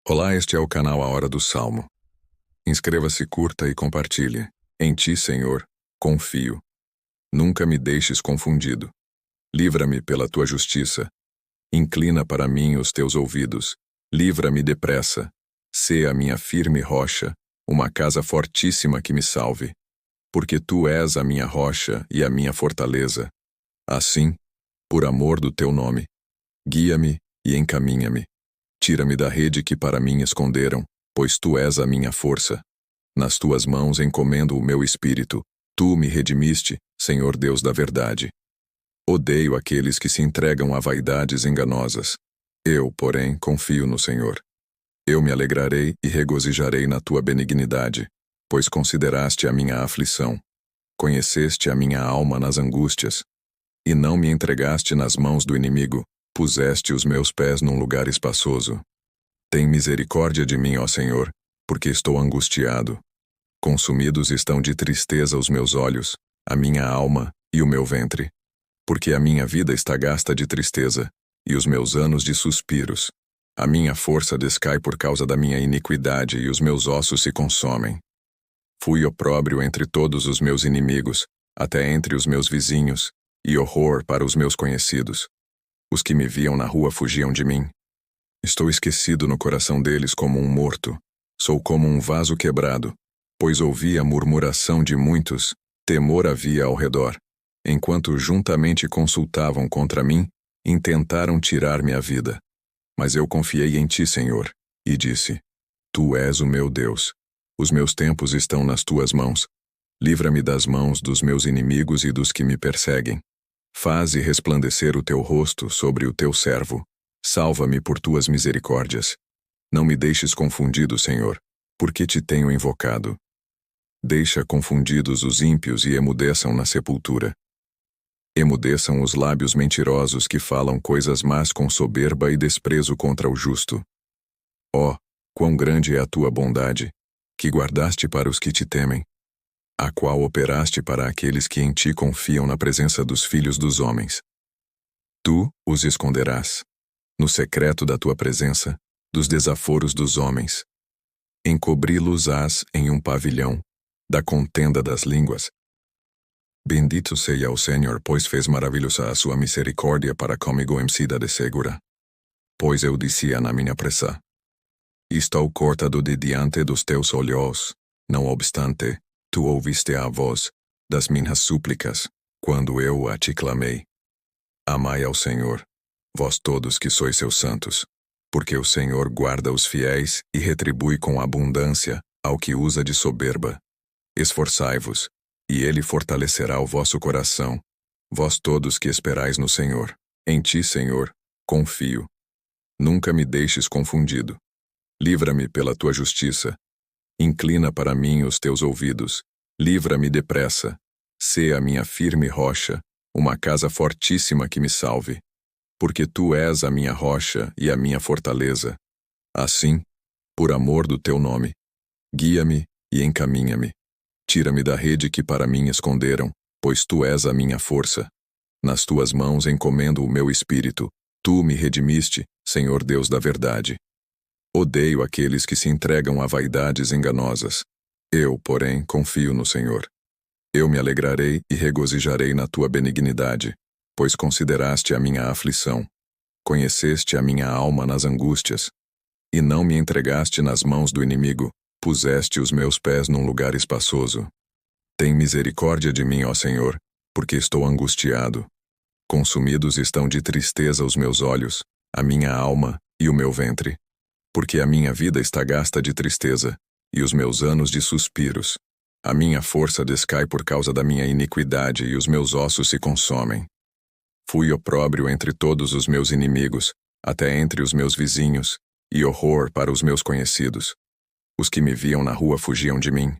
Olá, este é o canal A Hora do Salmo. Inscreva-se, curta e compartilhe. Em ti, Senhor, confio. Nunca me deixes confundido. Livra-me pela tua justiça. Inclina para mim os teus ouvidos. Livra-me depressa. Sê a minha firme rocha, uma casa fortíssima que me salve. Porque tu és a minha rocha e a minha fortaleza. Assim, por amor do teu nome, guia-me e encaminha-me. Tira-me da rede que para mim esconderam, pois tu és a minha força. Nas tuas mãos encomendo o meu espírito. Tu me redimiste, Senhor Deus da verdade. Odeio aqueles que se entregam a vaidades enganosas. Eu, porém, confio no Senhor. Eu me alegrarei e regozijarei na tua benignidade, pois consideraste a minha aflição. Conheceste a minha alma nas angústias, e não me entregaste nas mãos do inimigo. Puseste os meus pés num lugar espaçoso. Tem misericórdia de mim, ó Senhor, porque estou angustiado. Consumidos estão de tristeza os meus olhos, a minha alma e o meu ventre. Porque a minha vida está gasta de tristeza, e os meus anos de suspiros. A minha força descai por causa da minha iniquidade, e os meus ossos se consomem. Fui opróbrio entre todos os meus inimigos, até entre os meus vizinhos, e horror para os meus conhecidos. Os que me viam na rua fugiam de mim. Estou esquecido no coração deles como um morto. Sou como um vaso quebrado, pois ouvi a murmuração de muitos, temor havia ao redor. Enquanto juntamente consultavam contra mim, intentaram tirar-me a vida. Mas eu confiei em ti, Senhor, e disse: Tu és o meu Deus. Os meus tempos estão nas tuas mãos. Livra-me das mãos dos meus inimigos e dos que me perseguem. Faze resplandecer o teu rosto sobre o teu servo. Salva-me por tuas misericórdias. Não me deixes confundido, Senhor, porque te tenho invocado. Deixa confundidos os ímpios e emudeçam na sepultura. Emudeçam os lábios mentirosos que falam coisas más com soberba e desprezo contra o justo. Ó, quão grande é a tua bondade, que guardaste para os que te temem, a qual operaste para aqueles que em ti confiam na presença dos filhos dos homens. Tu os esconderás, no secreto da tua presença, dos desaforos dos homens. Encobri-los-ás em um pavilhão, da contenda das línguas. Bendito seja o Senhor, pois fez maravilhosa a sua misericórdia para comigo em cidade segura. Pois eu dizia na minha pressa: estou cortado de diante dos teus olhos, não obstante, tu ouviste a voz das minhas súplicas, quando eu a te clamei. Amai ao Senhor, vós todos que sois seus santos, porque o Senhor guarda os fiéis e retribui com abundância ao que usa de soberba. Esforçai-vos, e ele fortalecerá o vosso coração, vós todos que esperais no Senhor. Em ti, Senhor, confio. Nunca me deixes confundido. Livra-me pela tua justiça. Inclina para mim os teus ouvidos. Livra-me depressa. Sê a minha firme rocha, uma casa fortíssima que me salve. Porque tu és a minha rocha e a minha fortaleza. Assim, por amor do teu nome, guia-me e encaminha-me. Tira-me da rede que para mim esconderam, pois tu és a minha força. Nas tuas mãos encomendo o meu espírito. Tu me redimiste, Senhor Deus da verdade. Odeio aqueles que se entregam a vaidades enganosas. Eu, porém, confio no Senhor. Eu me alegrarei e regozijarei na tua benignidade, pois consideraste a minha aflição. Conheceste a minha alma nas angústias, e não me entregaste nas mãos do inimigo. Puseste os meus pés num lugar espaçoso. Tem misericórdia de mim, ó Senhor, porque estou angustiado. Consumidos estão de tristeza os meus olhos, a minha alma e o meu ventre. Porque a minha vida está gasta de tristeza, e os meus anos de suspiros. A minha força descai por causa da minha iniquidade, e os meus ossos se consomem. Fui opróbrio entre todos os meus inimigos, até entre os meus vizinhos, e horror para os meus conhecidos. Os que me viam na rua fugiam de mim.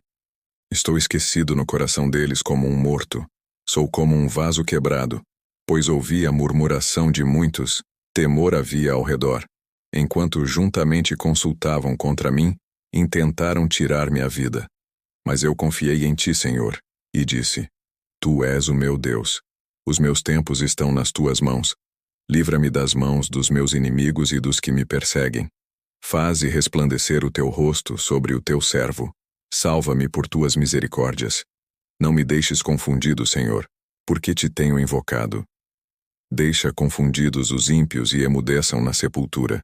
Estou esquecido no coração deles como um morto. Sou como um vaso quebrado, pois ouvi a murmuração de muitos, temor havia ao redor. Enquanto juntamente consultavam contra mim, intentaram tirar-me a vida. Mas eu confiei em ti, Senhor, e disse: Tu és o meu Deus. Os meus tempos estão nas tuas mãos. Livra-me das mãos dos meus inimigos e dos que me perseguem. Faze resplandecer o teu rosto sobre o teu servo. Salva-me por tuas misericórdias. Não me deixes confundido, Senhor, porque te tenho invocado. Deixa confundidos os ímpios e emudeçam na sepultura.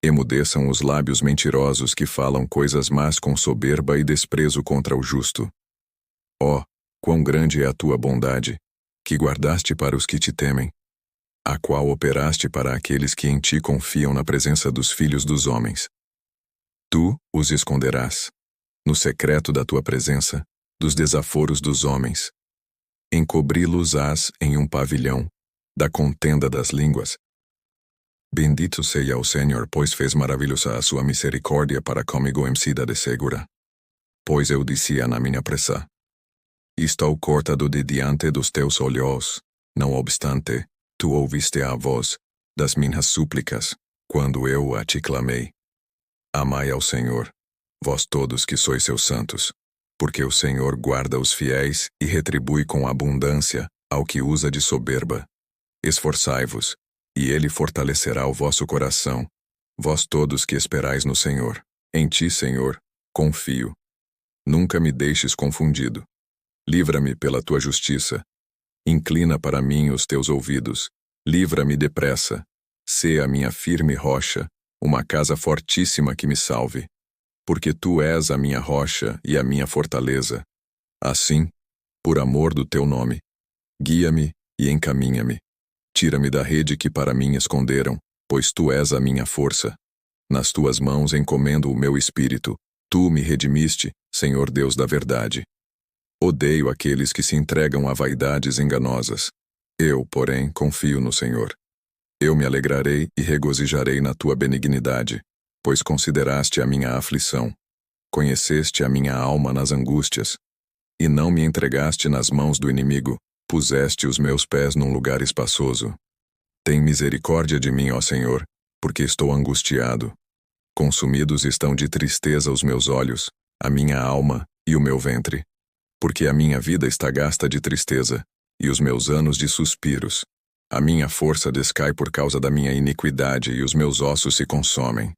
Emudeçam os lábios mentirosos que falam coisas más com soberba e desprezo contra o justo. Ó, quão grande é a tua bondade, que guardaste para os que te temem, a qual operaste para aqueles que em ti confiam na presença dos filhos dos homens. Tu os esconderás, no secreto da tua presença, dos desaforos dos homens. Encobri-los-ás em um pavilhão, da contenda das línguas. Bendito seja o Senhor, pois fez maravilhosa a sua misericórdia para comigo em cidade segura. Pois eu dizia na minha pressa: estou cortado de diante dos teus olhos, não obstante, tu ouviste a voz das minhas súplicas, quando eu a te clamei. Amai ao Senhor, vós todos que sois seus santos, porque o Senhor guarda os fiéis e retribui com abundância ao que usa de soberba. Esforçai-vos, e ele fortalecerá o vosso coração, vós todos que esperais no Senhor. Em ti, Senhor, confio. Nunca me deixes confundido. Livra-me pela tua justiça. Inclina para mim os teus ouvidos. Livra-me depressa. Sê a minha firme rocha, uma casa fortíssima que me salve. Porque tu és a minha rocha e a minha fortaleza. Assim, por amor do teu nome, guia-me e encaminha-me. Tira-me da rede que para mim esconderam, pois tu és a minha força. Nas tuas mãos encomendo o meu espírito. Tu me redimiste, Senhor Deus da verdade. Odeio aqueles que se entregam a vaidades enganosas. Eu, porém, confio no Senhor. Eu me alegrarei e regozijarei na tua benignidade, pois consideraste a minha aflição. Conheceste a minha alma nas angústias, e não me entregaste nas mãos do inimigo, puseste os meus pés num lugar espaçoso. Tem misericórdia de mim, ó Senhor, porque estou angustiado. Consumidos estão de tristeza os meus olhos, a minha alma e o meu ventre. Porque a minha vida está gasta de tristeza, e os meus anos de suspiros. A minha força descai por causa da minha iniquidade, e os meus ossos se consomem.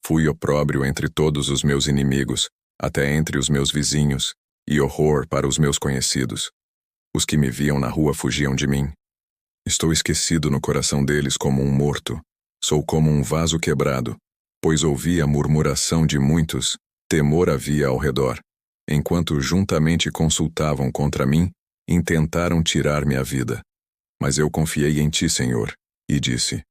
Fui opróbrio entre todos os meus inimigos, até entre os meus vizinhos, e horror para os meus conhecidos. Os que me viam na rua fugiam de mim. Estou esquecido no coração deles como um morto. Sou como um vaso quebrado, pois ouvi a murmuração de muitos, temor havia ao redor. Enquanto juntamente consultavam contra mim, intentaram tirar-me a vida. Mas eu confiei em ti, Senhor, e disse: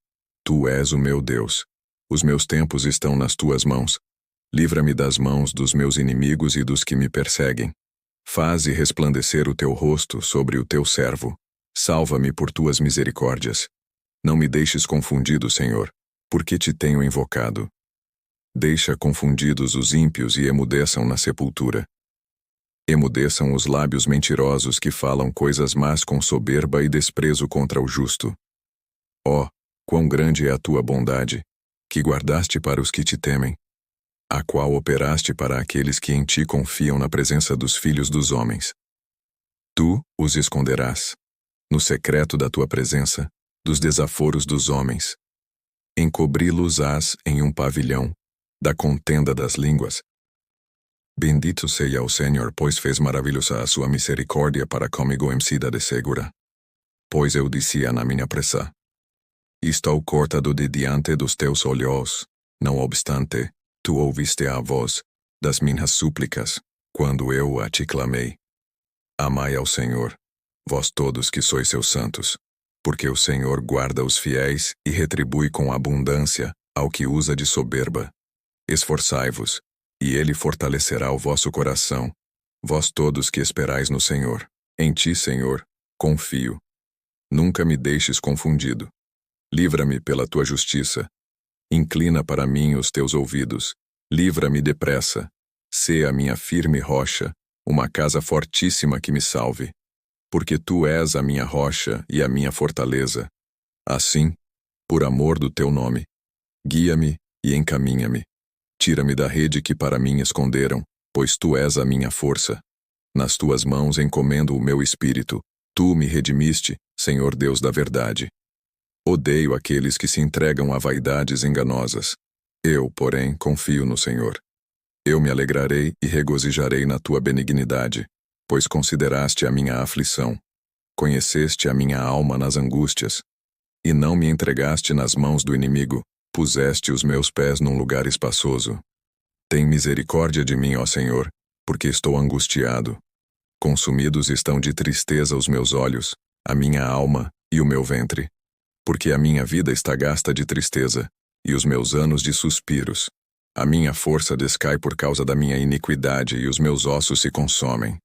Tu és o meu Deus. Os meus tempos estão nas tuas mãos. Livra-me das mãos dos meus inimigos e dos que me perseguem. Faze resplandecer o teu rosto sobre o teu servo. Salva-me por tuas misericórdias. Não me deixes confundido, Senhor, porque te tenho invocado. Deixa confundidos os ímpios e emudeçam na sepultura. Emudeçam os lábios mentirosos que falam coisas más com soberba e desprezo contra o justo. Ó, quão grande é a tua bondade, que guardaste para os que te temem, a qual operaste para aqueles que em ti confiam na presença dos filhos dos homens. Tu os esconderás, no secreto da tua presença, dos desaforos dos homens. Encobri-los-ás em um pavilhão, da contenda das línguas. Bendito seja o Senhor, pois fez maravilhosa a sua misericórdia para comigo em cidade segura. Pois eu dizia na minha pressa: estou cortado de diante dos teus olhos, não obstante, tu ouviste a voz das minhas súplicas, quando eu a te clamei. Amai ao Senhor, vós todos que sois seus santos, porque o Senhor guarda os fiéis e retribui com abundância ao que usa de soberba. Esforçai-vos, e ele fortalecerá o vosso coração, vós todos que esperais no Senhor. Em ti, Senhor, confio. Nunca me deixes confundido. Livra-me pela tua justiça. Inclina para mim os teus ouvidos. Livra-me depressa. Sê a minha firme rocha, uma casa fortíssima que me salve. Porque tu és a minha rocha e a minha fortaleza. Assim, por amor do teu nome, guia-me e encaminha-me. Tira-me da rede que para mim esconderam, pois tu és a minha força. Nas tuas mãos encomendo o meu espírito. Tu me redimiste, Senhor Deus da verdade. Odeio aqueles que se entregam a vaidades enganosas. Eu, porém, confio no Senhor. Eu me alegrarei e regozijarei na tua benignidade, pois consideraste a minha aflição. Conheceste a minha alma nas angústias, e não me entregaste nas mãos do inimigo, puseste os meus pés num lugar espaçoso. Tem misericórdia de mim, ó Senhor, porque estou angustiado. Consumidos estão de tristeza os meus olhos, a minha alma e o meu ventre. Porque a minha vida está gasta de tristeza, e os meus anos de suspiros. A minha força descai por causa da minha iniquidade, e os meus ossos se consomem.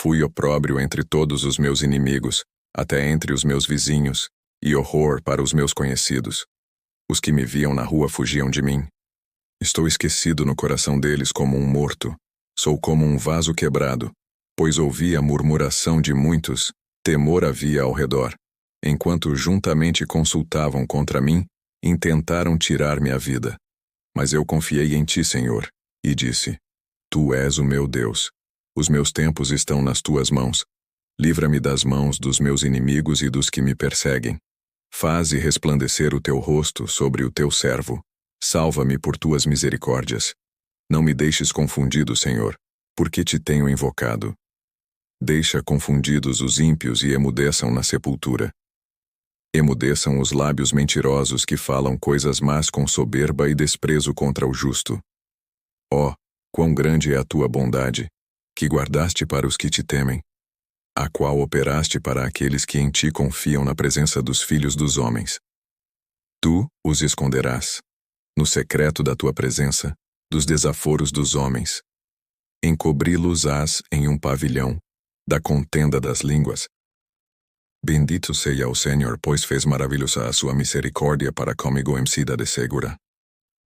Fui opróbrio entre todos os meus inimigos, até entre os meus vizinhos, e horror para os meus conhecidos. Os que me viam na rua fugiam de mim. Estou esquecido no coração deles como um morto. Sou como um vaso quebrado, pois ouvi a murmuração de muitos, temor havia ao redor. Enquanto juntamente consultavam contra mim, intentaram tirar-me a vida. Mas eu confiei em ti, Senhor, e disse: Tu és o meu Deus. Os meus tempos estão nas tuas mãos. Livra-me das mãos dos meus inimigos e dos que me perseguem. Faze resplandecer o teu rosto sobre o teu servo. Salva-me por tuas misericórdias. Não me deixes confundido, Senhor, porque te tenho invocado. Deixa confundidos os ímpios e emudeçam na sepultura. Emudeçam os lábios mentirosos que falam coisas más com soberba e desprezo contra o justo. Ó, quão grande é a tua bondade, que guardaste para os que te temem, a qual operaste para aqueles que em ti confiam na presença dos filhos dos homens. Tu os esconderás, no secreto da tua presença, dos desaforos dos homens. Encobri-los-ás em um pavilhão, da contenda das línguas. Bendito seja o Senhor, pois fez maravilhosa a sua misericórdia para comigo em cidade segura.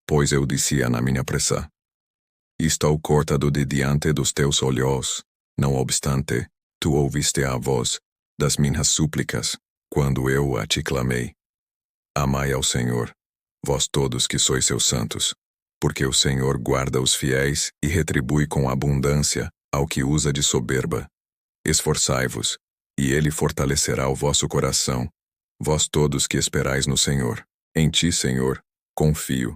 Pois eu dizia na minha pressa: estou cortado de diante dos teus olhos, não obstante, tu ouviste a voz das minhas súplicas, quando eu a te clamei. Amai ao Senhor, vós todos que sois seus santos, porque o Senhor guarda os fiéis e retribui com abundância ao que usa de soberba. Esforçai-vos, e ele fortalecerá o vosso coração, vós todos que esperais no Senhor. Em ti, Senhor, confio.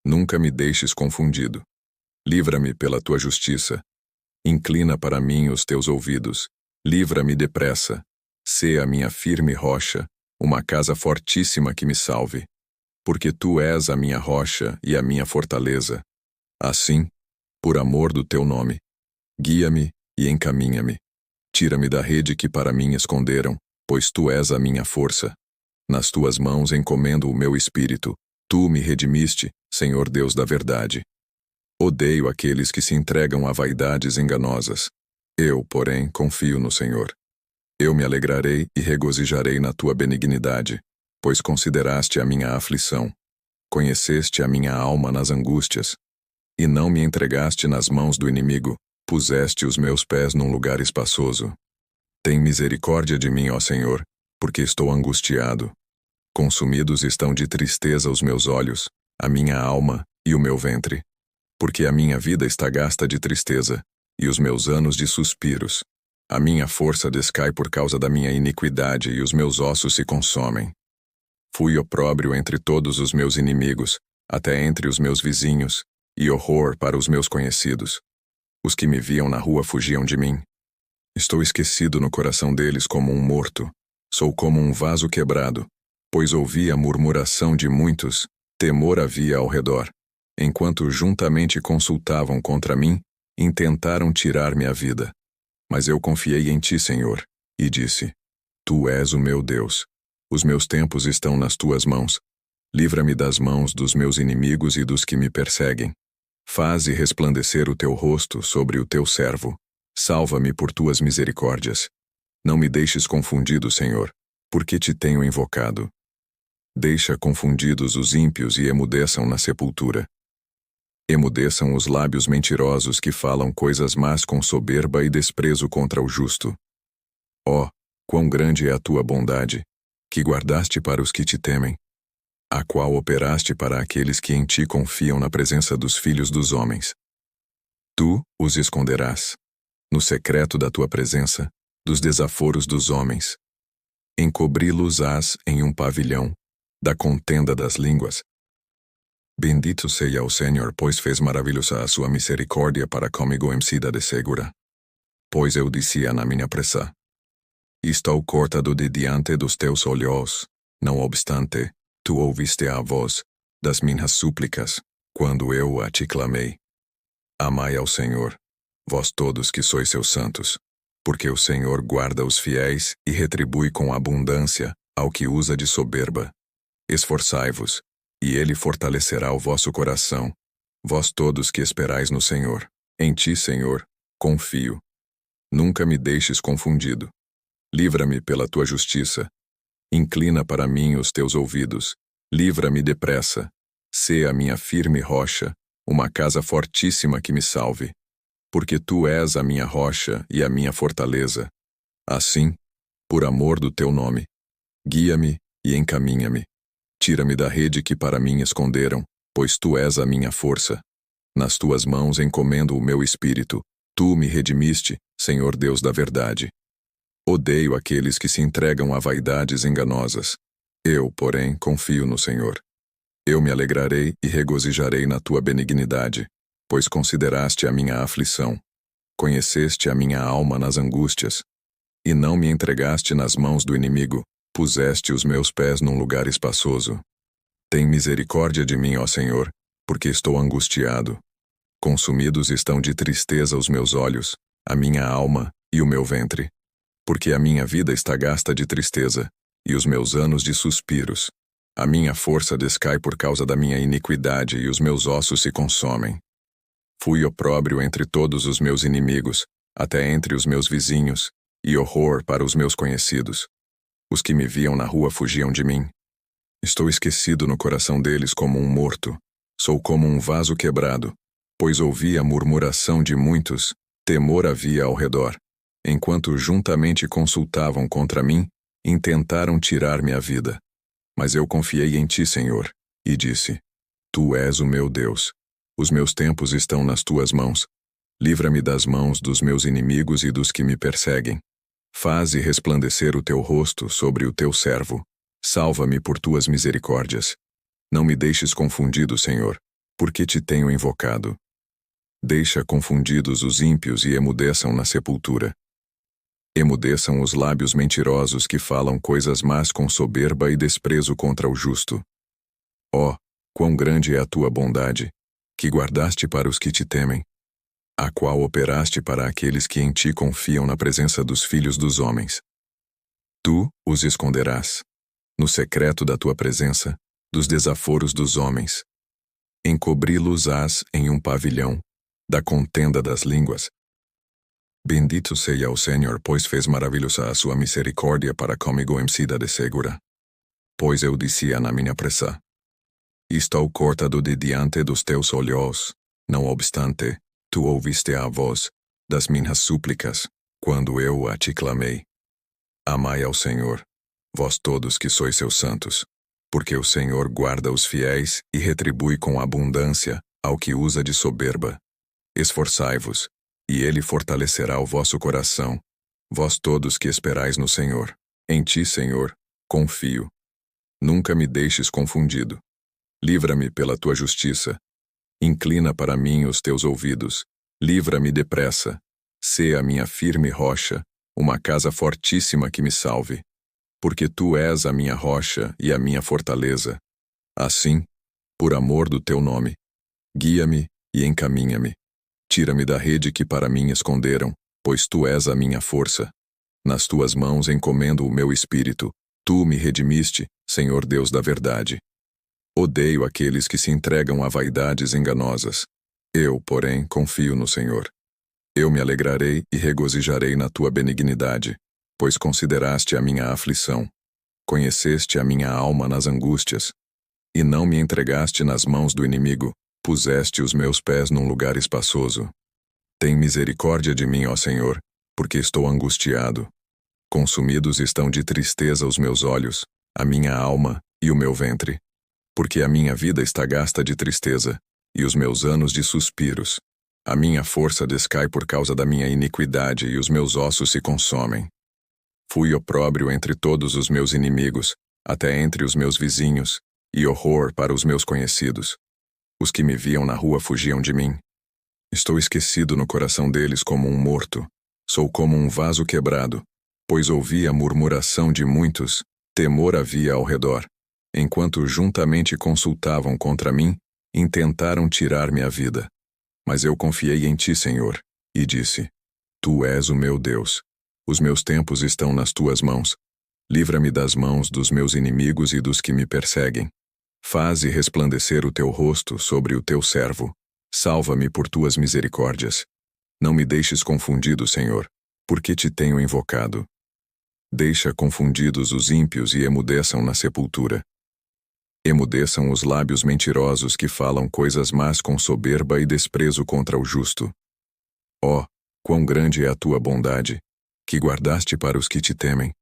Nunca me deixes confundido. Livra-me pela tua justiça. Inclina para mim os teus ouvidos. Livra-me depressa. Sê a minha firme rocha, uma casa fortíssima que me salve. Porque tu és a minha rocha e a minha fortaleza. Assim, por amor do teu nome, guia-me e encaminha-me. Tira-me da rede que para mim esconderam, pois tu és a minha força. Nas tuas mãos encomendo o meu espírito. Tu me redimiste, Senhor Deus da verdade. Odeio aqueles que se entregam a vaidades enganosas. Eu, porém, confio no Senhor. Eu me alegrarei e regozijarei na tua benignidade, pois consideraste a minha aflição. Conheceste a minha alma nas angústias, e não me entregaste nas mãos do inimigo, puseste os meus pés num lugar espaçoso. Tem misericórdia de mim, ó Senhor, porque estou angustiado. Consumidos estão de tristeza os meus olhos, a minha alma e o meu ventre. Porque a minha vida está gasta de tristeza, e os meus anos de suspiros. A minha força descai por causa da minha iniquidade, e os meus ossos se consomem. Fui opróbrio entre todos os meus inimigos, até entre os meus vizinhos, e horror para os meus conhecidos. Os que me viam na rua fugiam de mim. Estou esquecido no coração deles como um morto. Sou como um vaso quebrado, pois ouvi a murmuração de muitos, temor havia ao redor. Enquanto juntamente consultavam contra mim, intentaram tirar-me a vida. Mas eu confiei em ti, Senhor, e disse: Tu és o meu Deus. Os meus tempos estão nas tuas mãos. Livra-me das mãos dos meus inimigos e dos que me perseguem. Faze resplandecer o teu rosto sobre o teu servo. Salva-me por tuas misericórdias. Não me deixes confundido, Senhor, porque te tenho invocado. Deixa confundidos os ímpios e emudeçam na sepultura. Emudeçam os lábios mentirosos que falam coisas más com soberba e desprezo contra o justo. Ó, quão grande é a tua bondade, que guardaste para os que te temem, a qual operaste para aqueles que em ti confiam na presença dos filhos dos homens. Tu os esconderás, no secreto da tua presença, dos desaforos dos homens. Encobri-los-ás em um pavilhão, da contenda das línguas. Bendito seja o Senhor, pois fez maravilhosa a sua misericórdia para comigo em cidade segura. Pois eu dizia na minha pressa: estou cortado de diante dos teus olhos. Não obstante, tu ouviste a voz das minhas súplicas, quando eu a te clamei. Amai ao Senhor, vós todos que sois seus santos, porque o Senhor guarda os fiéis e retribui com abundância ao que usa de soberba. Esforçai-vos, e ele fortalecerá o vosso coração, vós todos que esperais no Senhor. Em ti, Senhor, confio. Nunca me deixes confundido. Livra-me pela tua justiça. Inclina para mim os teus ouvidos. Livra-me depressa. Sê a minha firme rocha, uma casa fortíssima que me salve. Porque tu és a minha rocha e a minha fortaleza. Assim, por amor do teu nome, guia-me e encaminha-me. Tira-me da rede que para mim esconderam, pois tu és a minha força. Nas tuas mãos encomendo o meu espírito. Tu me redimiste, Senhor Deus da verdade. Odeio aqueles que se entregam a vaidades enganosas. Eu, porém, confio no Senhor. Eu me alegrarei e regozijarei na tua benignidade, pois consideraste a minha aflição. Conheceste a minha alma nas angústias, e não me entregaste nas mãos do inimigo. Puseste os meus pés num lugar espaçoso. Tem misericórdia de mim, ó Senhor, porque estou angustiado. Consumidos estão de tristeza os meus olhos, a minha alma e o meu ventre. Porque a minha vida está gasta de tristeza, e os meus anos de suspiros. A minha força descai por causa da minha iniquidade, e os meus ossos se consomem. Fui opróbrio entre todos os meus inimigos, até entre os meus vizinhos, e horror para os meus conhecidos. Os que me viam na rua fugiam de mim. Estou esquecido no coração deles como um morto. Sou como um vaso quebrado, pois ouvi a murmuração de muitos, temor havia ao redor. Enquanto juntamente consultavam contra mim, intentaram tirar-me a vida. Mas eu confiei em ti, Senhor, e disse: Tu és o meu Deus. Os meus tempos estão nas tuas mãos. Livra-me das mãos dos meus inimigos e dos que me perseguem. Faze resplandecer o teu rosto sobre o teu servo. Salva-me por tuas misericórdias. Não me deixes confundido, Senhor, porque te tenho invocado. Deixa confundidos os ímpios e emudeçam na sepultura. Emudeçam os lábios mentirosos que falam coisas más com soberba e desprezo contra o justo. Ó, quão grande é a tua bondade, que guardaste para os que te temem, a qual operaste para aqueles que em ti confiam na presença dos filhos dos homens. Tu os esconderás, no secreto da tua presença, dos desaforos dos homens. Encobri-los-ás em um pavilhão, da contenda das línguas. Bendito seja o Senhor, pois fez maravilhosa a sua misericórdia para comigo em cidade segura. Pois eu dizia na minha pressa: estou cortado de diante dos teus olhos. Não obstante, tu ouviste a voz das minhas súplicas, quando eu a te clamei. Amai ao Senhor, vós todos que sois seus santos, porque o Senhor guarda os fiéis e retribui com abundância ao que usa de soberba. Esforçai-vos, e ele fortalecerá o vosso coração, vós todos que esperais no Senhor. Em ti, Senhor, confio. Nunca me deixes confundido. Livra-me pela tua justiça. Inclina para mim os teus ouvidos. Livra-me depressa. Sê a minha firme rocha, uma casa fortíssima que me salve. Porque tu és a minha rocha e a minha fortaleza. Assim, por amor do teu nome, guia-me e encaminha-me. Tira-me da rede que para mim esconderam, pois tu és a minha força. Nas tuas mãos encomendo o meu espírito. Tu me redimiste, Senhor Deus da verdade. Odeio aqueles que se entregam a vaidades enganosas. Eu, porém, confio no Senhor. Eu me alegrarei e regozijarei na tua benignidade, pois consideraste a minha aflição. Conheceste a minha alma nas angústias, e não me entregaste nas mãos do inimigo. Puseste os meus pés num lugar espaçoso. Tem misericórdia de mim, ó Senhor, porque estou angustiado. Consumidos estão de tristeza os meus olhos, a minha alma e o meu ventre. Porque a minha vida está gasta de tristeza, e os meus anos de suspiros. A minha força descai por causa da minha iniquidade, e os meus ossos se consomem. Fui opróbrio entre todos os meus inimigos, até entre os meus vizinhos, e horror para os meus conhecidos. Os que me viam na rua fugiam de mim. Estou esquecido no coração deles como um morto. Sou como um vaso quebrado, pois ouvi a murmuração de muitos, temor havia ao redor. Enquanto juntamente consultavam contra mim, intentaram tirar-me a vida. Mas eu confiei em ti, Senhor, e disse: Tu és o meu Deus. Os meus tempos estão nas tuas mãos. Livra-me das mãos dos meus inimigos e dos que me perseguem. Faze resplandecer o teu rosto sobre o teu servo. Salva-me por tuas misericórdias. Não me deixes confundido, Senhor, porque te tenho invocado. Deixa confundidos os ímpios e emudeçam na sepultura. Emudeçam os lábios mentirosos que falam coisas más com soberba e desprezo contra o justo. Ó, quão grande é a tua bondade, que guardaste para os que te temem,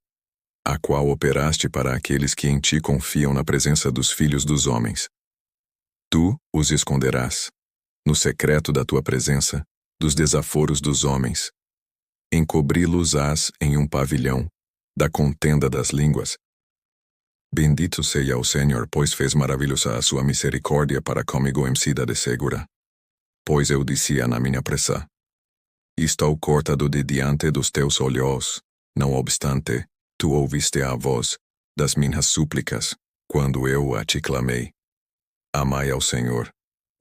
a qual operaste para aqueles que em ti confiam na presença dos filhos dos homens. Tu os esconderás, no secreto da tua presença, dos desaforos dos homens. Encobri-los-ás em um pavilhão, da contenda das línguas. Bendito seja o Senhor, pois fez maravilhosa a sua misericórdia para comigo em cidade segura. Pois eu dizia na minha pressa: estou cortado de diante dos teus olhos, não obstante, tu ouviste a voz das minhas súplicas, quando eu a te clamei. Amai ao Senhor,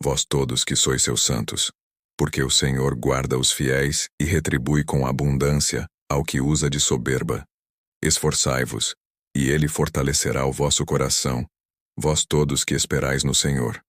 vós todos que sois seus santos, porque o Senhor guarda os fiéis e retribui com abundância ao que usa de soberba. Esforçai-vos, e ele fortalecerá o vosso coração, vós todos que esperais no Senhor.